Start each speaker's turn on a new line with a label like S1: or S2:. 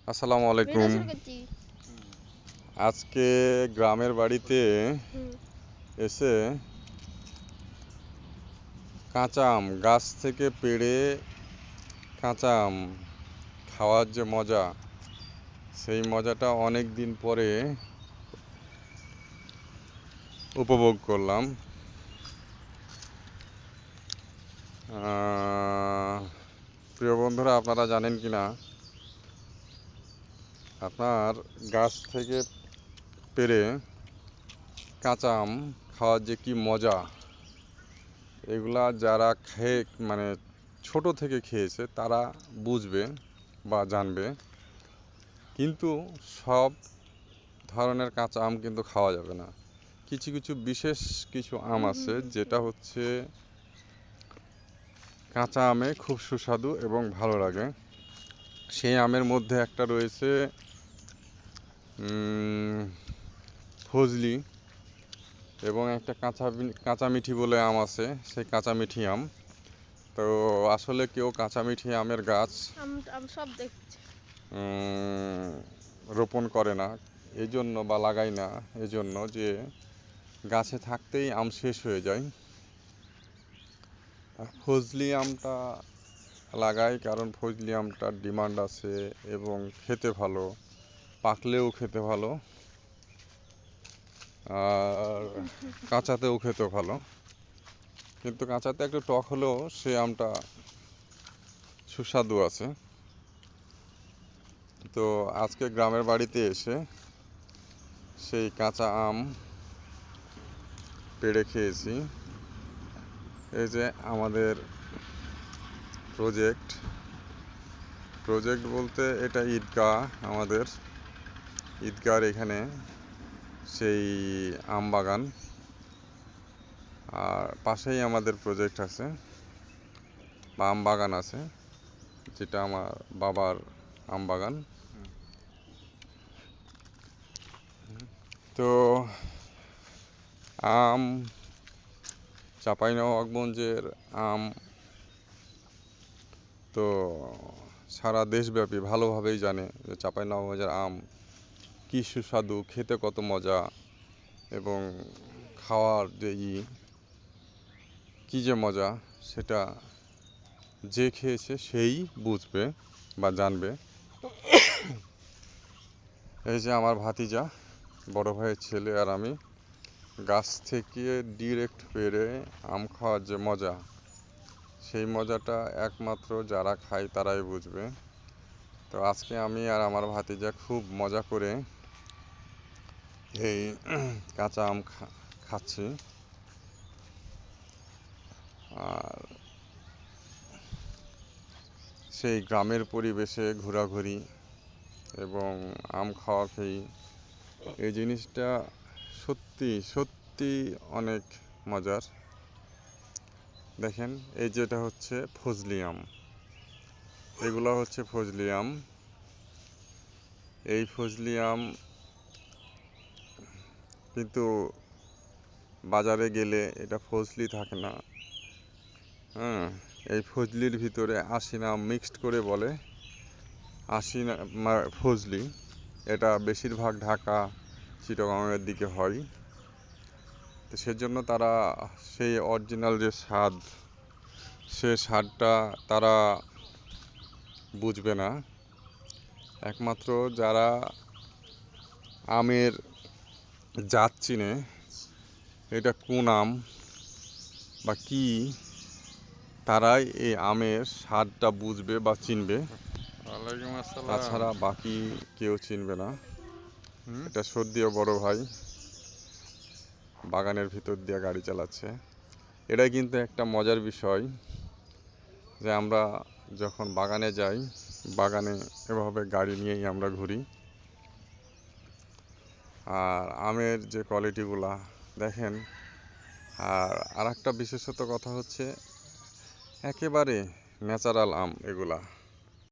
S1: আসসালামু আলাইকুম। আজকে গ্রামের বাড়িতে এসে কাঁচা আম গাছ থেকে পেড়ে কাঁচা আম খাওয়ার যে মজা, সেই মজাটা অনেক দিন পরে উপভোগ করলাম। প্রিয় বন্ধুরা, আপনারা জানেন কি না, আপনার গাছ থেকে পেড়ে কাঁচা আম খাওয়ার যে কি মজা, এগুলা যারা খেয়ে মানে ছোট থেকে খেয়েছে তারা বুঝবে বা জানবে। কিন্তু সব ধরনের কাঁচা আম কিন্তু খাওয়া যাবে না। কিছু কিছু বিশেষ কিছু আম আছে যেটা হচ্ছে কাঁচা আমে খুব সুস্বাদু এবং ভালো লাগে। সেই আমের মধ্যে একটা রয়েছে ফজলি, এবং একটা কাঁচা মিঠি বলে আম আছে, সেই কাঁচা মিঠি আম। তো আসলে কেউ কাঁচা মিঠি আমের গাছ রোপণ করে না এই জন্য, বা লাগায় না এই জন্য যে গাছে থাকতেই আম শেষ হয়ে যায়। ফজলি আমটা লাগাই কারণ ফজলি আমটার ডিমান্ড আছে এবং খেতে ভালো, পাকলেও খেতে ভালো, আর কাঁচাতেও খেতে ভালো। কিন্তু কাঁচাতে একটু টক হলেও সে আমটা সুস্বাদু আছে। তো আজকে গ্রামের বাড়িতে এসে সেই কাঁচা আম পেড়ে খেয়েছি। এই যে আমাদের প্রজেক্ট বলতে এটা ঈদগাহ, আমাদের ঈদগাহর এখানে সেই আম বাগান, আর পাশেই আমাদের প্রজেক্ট আছে বা আম বাগান আছে, যেটা আমার বাবার আম বাগান। তো আম, চাঁপাইনবাবগঞ্জের আম তো সারা দেশব্যাপী ভালোভাবেই জানে যে চাঁপাইনবাবগঞ্জের আম কী সুস্বাদু, খেতে কত মজা, এবং খাওয়ার যে কী যে মজা, সেটা যে খেয়েছে সেই বুঝবে বা জানবে। এই যে আমার ভাতিজা, বড় ভাইয়ের ছেলে আর আমি গাছ থেকে ডিরেক্ট পেড়ে আম খাওয়ার যে মজা, সেই মজাটা একমাত্র যারা খায় তারাই বুঝবে। তো আজকে আমি আর আমার ভাতিজা খুব মজা করে এই কাঁচা আম খাচ্ছি। আর সেই গ্রামের পরিবেশে ঘোরাঘুরি এবং আম খাওয়া খেয়ে এই জিনিসটা সত্যি সত্যি অনেক মজার। দেখেন, এই যেটা হচ্ছে ফজলি আম, এগুলো হচ্ছে ফজলি আম। এই ফজলি আম কিন্তু বাজারে গেলে এটা ফজলি থাকে না। এই ফজলির ভিতরে আশিনা মিক্সড করে বলে, আশিনা ফজলি। এটা বেশিরভাগ ঢাকা, চিটাগাংয়ের দিকে হয়। তো সেজন্য তারা সেই অরিজিনাল যে স্বাদ, সে স্বাদটা তারা বুঝবে না। একমাত্র যারা আমের জাত চিনে, এটা কোন আম বা কি, তারাই এই আমের স্বাদটা বুঝবে বা চিনবে।
S2: ওয়ালাইকুম আসসালাম।
S1: তাছাড়া বাকি কেউ চিনবে না। এটা সর্দিও বড় ভাই বাগানের ভিতর দিয়ে গাড়ি চালাচ্ছে। এটাই কিন্তু একটা মজার বিষয় যে আমরা যখন বাগানে যাই, বাগানে এভাবে গাড়ি নিয়েই আমরা ঘুরি। আর আমের যে কোয়ালিটিগুলা দেখেন। আর একটা বিশেষত কথা হচ্ছে একেবারে ন্যাচারাল আম এগুলা।